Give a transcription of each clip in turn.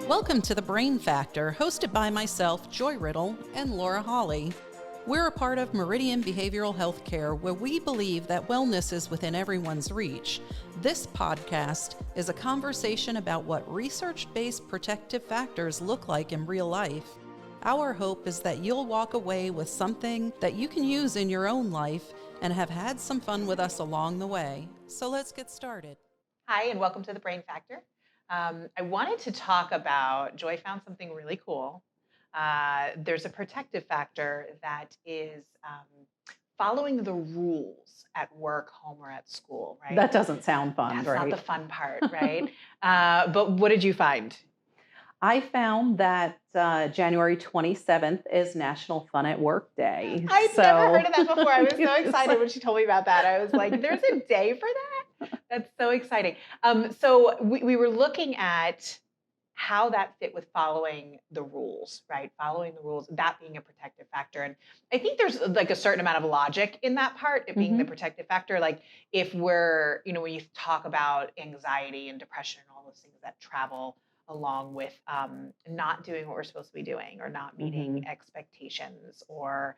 Welcome to The Brain Factor, hosted by myself, Joy Riddle, and Laura Hawley. We're a part of Meridian Behavioral Healthcare, where we believe that wellness is within everyone's reach. This podcast is a conversation about what research-based protective factors look like in real life. Our hope is that you'll walk away with something that you can use in your own life and have had some fun with us along the way. So let's get started. Hi, and welcome to The Brain Factor. I wanted to talk about, Joy found something really cool. There's a protective factor that is following the rules at work, home, or at school, right? That doesn't sound fun, That's right? not the fun part, right? But what did you find? I found that January 27th is National Fun at Work Day. I'd never heard of that before. I was so excited when she told me about that. I was like, there's a day for that? That's so exciting. So we were looking at how that fit with following the rules, right? Following the rules, that being a protective factor. And I think there's like a certain amount of logic in that part, it being the protective factor. Like if we're, when you talk about anxiety and depression and all those things that travel along with not doing what we're supposed to be doing or not meeting expectations or,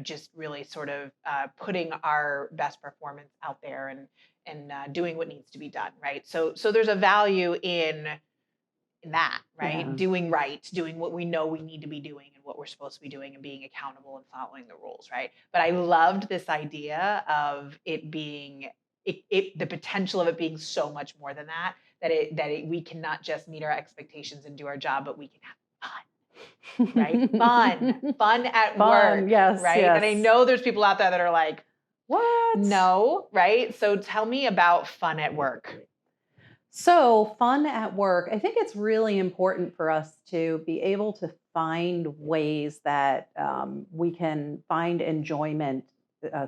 just really sort of putting our best performance out there and doing what needs to be done, right? So there's a value in that, right? Yeah. Doing right, doing what we know we need to be doing and what we're supposed to be doing and being accountable and following the rules, right? But I loved this idea of it being, the potential of it being so much more than that, we cannot just meet our expectations and do our job, but we can have fun, right? Fun at work, yes, right? yes. And I know there's people out there that are like, what? no, right? So tell me about fun at work. So fun at work, I think it's really important for us to be able to find ways that we can find enjoyment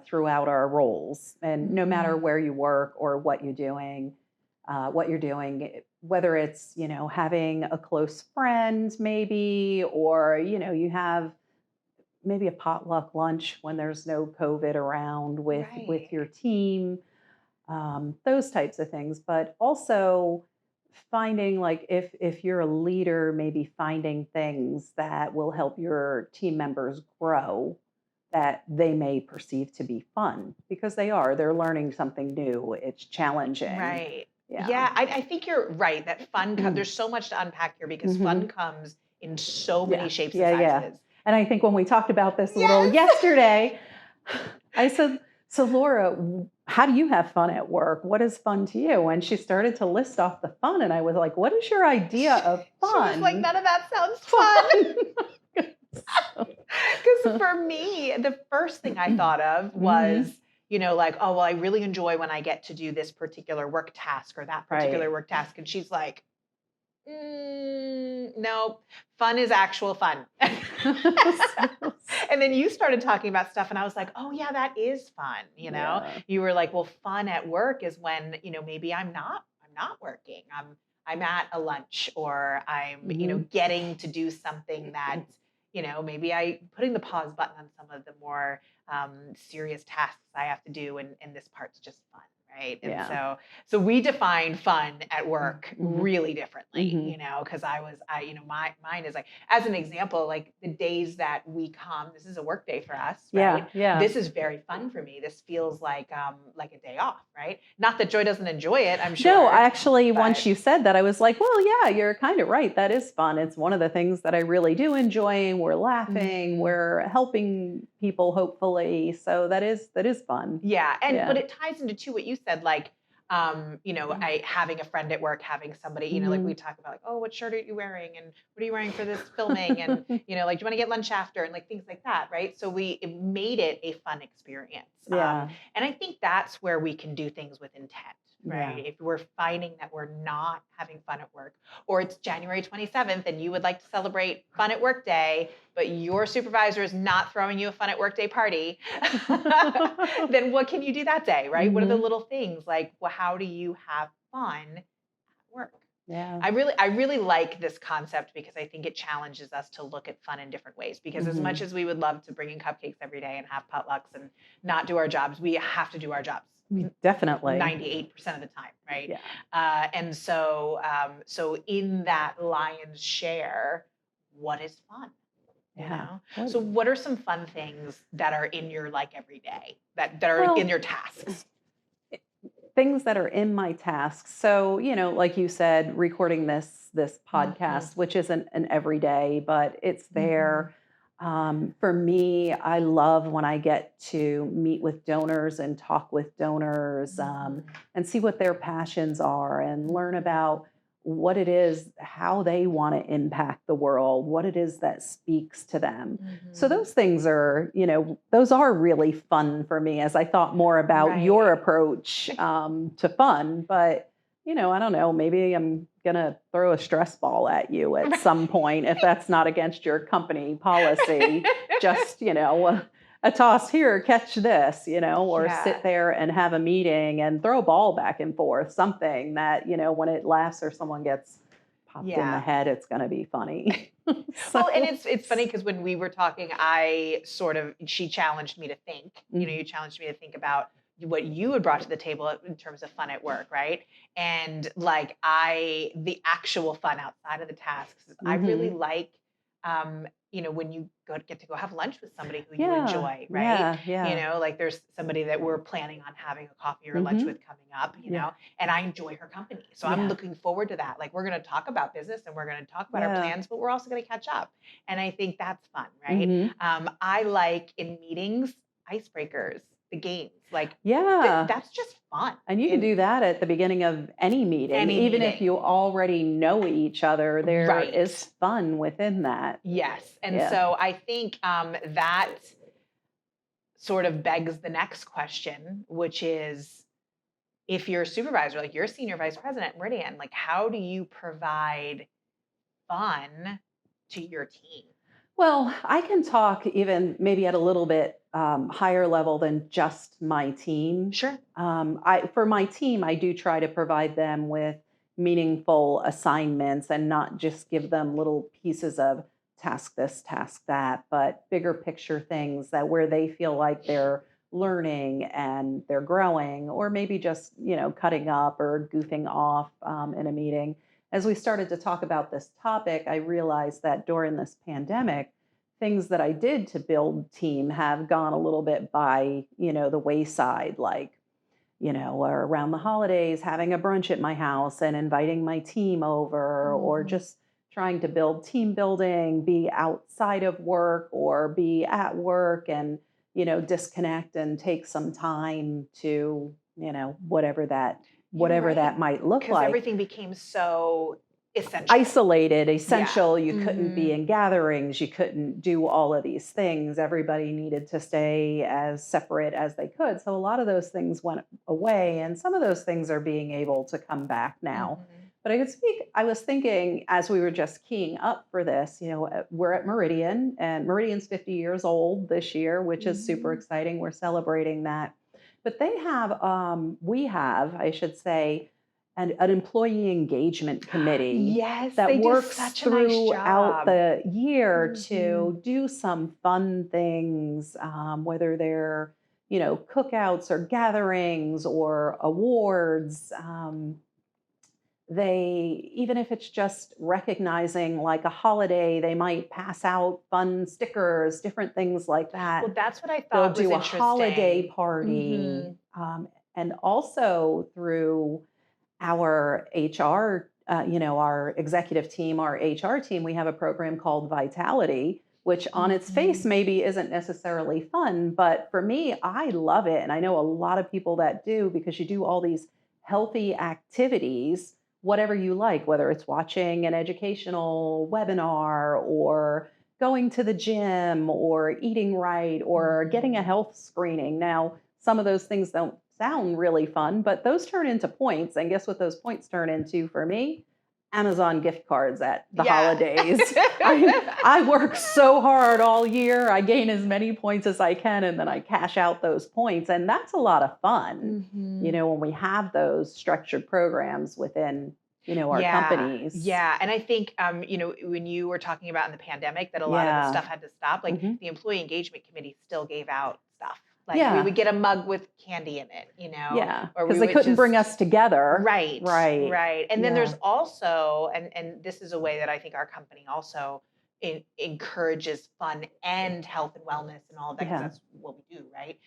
throughout our roles. And no matter where you work or what you're doing, whether it's, having a close friend maybe, or, you have maybe a potluck lunch when there's no COVID around with your team, those types of things. But also finding, like, if you're a leader, maybe finding things that will help your team members grow that they may perceive to be fun, because they're learning something new. It's challenging. Right. Yeah. I think you're right that fun, there's so much to unpack here because fun comes in so many shapes and sizes. Yeah. And I think when we talked about this a little yesterday, I said, so Laura, how do you have fun at work? What is fun to you? And she started to list off the fun. And I was like, what is your idea of fun? She was like, none of that sounds fun. Because for me, the first thing I thought of was, like, oh, well, I really enjoy when I get to do this particular work task or that particular work task. And she's like, no, fun is actual fun. And then you started talking about stuff and I was like, oh yeah, that is fun. You were like, well, fun at work is when, maybe I'm not working. I'm at a lunch or I'm, getting to do something that, maybe I putting the pause button on some of the more serious tasks I have to do. And this part's just fun. Right. And so we define fun at work really differently, because mine is like, as an example, like the days that we come, this is a work day for us, right? Yeah. This is very fun for me. This feels like a day off, right? Not that Joy doesn't enjoy it, I'm sure. No, actually, once you said that, I was like, well, yeah, you're kind of right. That is fun. It's one of the things that I really do enjoy. We're laughing, we're helping people, hopefully. So that is fun. Yeah. But it ties into too what you said, like, I having a friend at work, having somebody, like we talk about, like, oh, what shirt are you wearing? And what are you wearing for this filming? And, like, do you want to get lunch after? And like things like that. Right. So it made it a fun experience. Yeah. And I think that's where we can do things with intent. Right. Yeah. If we're finding that we're not having fun at work, or it's January 27th and you would like to celebrate Fun at Work Day, but your supervisor is not throwing you a Fun at Work Day party, then what can you do that day? Right. What are the little things like, well, how do you have fun at work? Yeah. I really like this concept because I think it challenges us to look at fun in different ways, because as much as we would love to bring in cupcakes every day and have potlucks and not do our jobs, we have to do our jobs. Definitely. 98% of the time, right? Yeah. And so in that lion's share, what is fun? You Yeah. know? So what are some fun things that are in your like every day that are Well, in your tasks? things that are in my tasks. So, like you said, recording this Mhm. podcast, which isn't an everyday, but it's Mhm. there. For me, I love when I get to meet with donors and talk with donors, Mhm. and see what their passions are and learn Mhm. about what it is, how they want to impact the world, what it is that speaks to them. So Mhm. those things are, those are really fun for me as I thought more about your Right. approach to fun. But, I don't know, maybe I'm going to throw a stress ball at you at some point if that's not against your company policy. Just, a toss here, catch this, or Yeah. sit there and have a meeting and throw a ball back and forth, something that, when it laughs or someone gets popped in the Yeah. head, it's going to be funny. Well, and So, it's funny because when we were talking, she challenged me to think. You challenged me to think about what you had brought to the table in terms of fun at work, right? And like the actual fun outside of the tasks, I really mhm. like, when you get to go have lunch with somebody who you Yeah, enjoy, right? yeah, yeah. Like there's somebody that we're planning on having a coffee or lunch Mhm. with coming up, Yeah, and I enjoy her company. So I'm yeah, looking forward to that. Like we're going to talk about business and we're going to talk about our yeah. plans, but we're also going to catch up. And I think that's fun, right? Mhm. I like in meetings, icebreakers, the games. Like Yeah. that's just fun And you can in do that at the beginning of any meeting, any even if meeting. you already know each other, there is Right. fun within that. Yes. And Yeah. so I think that sort of begs the next question, which is if you're a supervisor, like you're a senior vice president at Meridian, like how do you provide fun to your team? Well, I can talk even maybe at a little bit higher level than just my team. Sure. For my team, I do try to provide them with meaningful assignments and not just give them little pieces of task this, task that, but bigger picture things that where they feel like they're learning and they're growing, or maybe just cutting up or goofing off in a meeting. As we started to talk about this topic, I realized that during this pandemic, things that I did to build team have gone a little bit by, the wayside, like, or around the holidays, having a brunch at my house and inviting my team over, or Mhm. just trying to build team building, be outside of work or be at work and, disconnect and take some time to, You're whatever right. that might look Because like. everything became so essential. Isolated, Yeah. essential. You couldn't be Mhm. in gatherings. You couldn't do all of these things. Everybody needed to stay as separate as they could. So a lot of those things went away, and some of those things are being able to come back now. Mhm. But I could speak, I was thinking as we were just keying up for this, we're at Meridian, and Meridian's 50 years old this year, which is super Mhm. exciting. We're celebrating that. But we have, I should say, an employee engagement committee Yes, that they do works such a nice throughout job. the year Mhm. to do some fun things, whether they're, cookouts or gatherings or awards. They, even if it's just recognizing like a holiday, they might pass out fun stickers, different things like Well, that. that's what I They'll thought was do a holiday interesting. party. Mhm. And also through our HR, our executive team, our HR team, we have a program called Vitality, which on its face Mhm. maybe isn't necessarily fun, but for me, I love it. And I know a lot of people that do because you do all these healthy activities, whatever you like, whether it's watching an educational webinar or going to the gym or eating right or getting a Mhm. health screening. Now, some of those things don't sound really fun, but those turn into points. And guess what those points turn into for me? Amazon gift cards at the Yeah. holidays. I work so hard all year. I gain as many points as I can and then I cash out those points. And that's a lot of fun, Mhm. when we have those structured programs within, our Yeah, companies. yeah, and I think, when you were talking about in the pandemic that a lot of the Yeah. stuff had to stop, like Hmm. the employee engagement committee still gave out stuff. Like Yeah. we would get a mug with candy in it, Yeah, or because we they would couldn't bring just- us together. Right. Right. Right. And then Yeah. there's also, and this is a way that I think our company also encourages fun and health and wellness and all of that, because Yeah. that's what we do, right?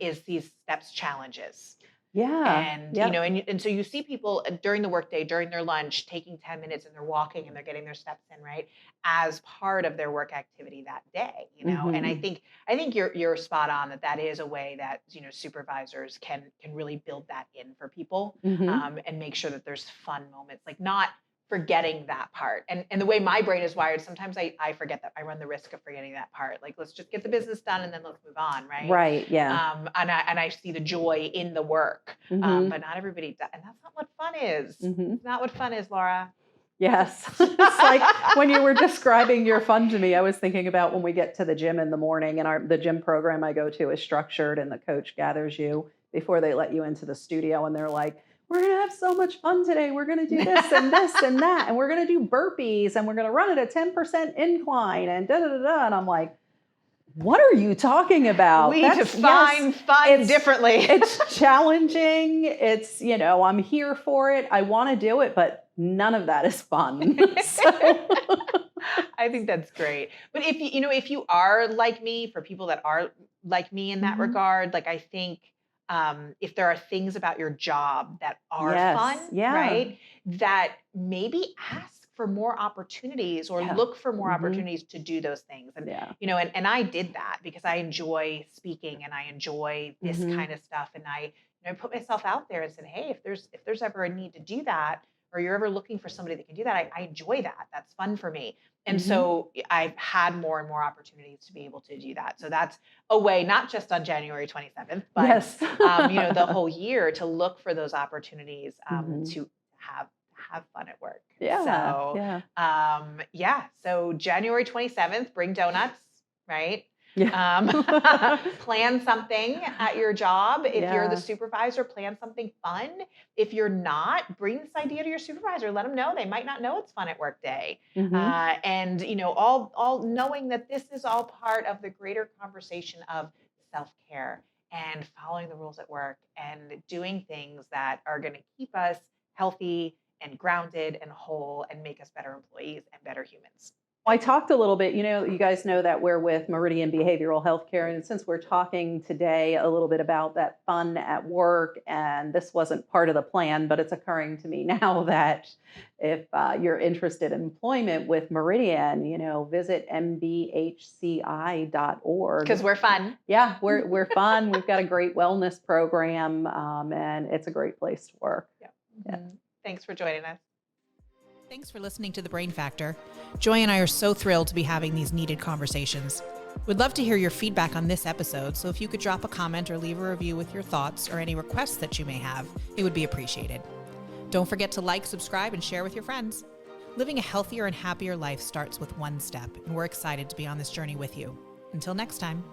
Is these steps challenges. Yeah. And, Yep. and so you see people during the workday, during their lunch, taking 10 minutes and they're walking and they're getting their steps in, right? As part of their work activity that day, and I Mhm. think you're spot on that is a way that, supervisors can really build that in for people, Mhm. and make sure that there's fun moments, like not forgetting that part. And the way my brain is wired, sometimes I forget that. I run the risk of forgetting that part. Like, let's just get the business done and then let's move on, right? Right. Yeah. And I see the joy in the work, Mhm. but not everybody does, and that's not what fun is. Mhm. It's not what fun is, Laura. Yes. It's like when you were describing your fun to me, I was thinking about when we get to the gym in the morning, and the gym program I go to is structured, and the coach gathers you before they let you into the studio, and they're like, we're going to have so much fun today. We're going to do this and this and that, and we're going to do burpees, and we're going to run at a 10% incline, and da da da da. And I'm like, what are you talking about? We Yes, define fun it's- differently. it's challenging. It's, I'm here for it. I want to do it, but none of that is fun. So, I think that's great. But if you are like me, for people that are like me in that Mhm. regard, like I think if there are things about your job that are Yes, fun, yeah. right, that maybe ask for more opportunities or Yeah. look for more Mhm. opportunities to do those things. And yeah. and I did that because I enjoy speaking and I enjoy this Mhm. kind of stuff. And I put myself out there and said, hey, if there's ever a need to do that, or you're ever looking for somebody that can do that, I enjoy that. That's fun for me. And Mhm. so I've had more and more opportunities to be able to do that. So that's a way, not just on January 27th, but Yes. the whole year, to look for those opportunities Mhm. to have fun at work. Yeah. So yeah. So January 27th, bring donuts, right? Yeah. Plan something at your job. If you're Yeah. the supervisor, plan something fun. If you're not, bring this idea to your supervisor. Let them know. They might not know it's fun at work day. Mhm. And all knowing that this is all part of the greater conversation of self-care and following the rules at work and doing things that are going to keep us healthy and grounded and whole and make us better employees and better humans. I talked a little bit, you guys know that we're with Meridian Behavioral Healthcare. And since we're talking today a little bit about that fun at work, and this wasn't part of the plan, but it's occurring to me now that if you're interested in employment with Meridian, visit mbhci.org. Because we're fun. Yeah, we're fun. We've got a great wellness program, and it's a great place to work. Yeah. Yeah. Thanks for joining us. Thanks for listening to The Brain Factor. Joy and I are so thrilled to be having these needed conversations. We'd love to hear your feedback on this episode, so if you could drop a comment or leave a review with your thoughts or any requests that you may have, it would be appreciated. Don't forget to like, subscribe, and share with your friends. Living a healthier and happier life starts with one step, and we're excited to be on this journey with you. Until next time.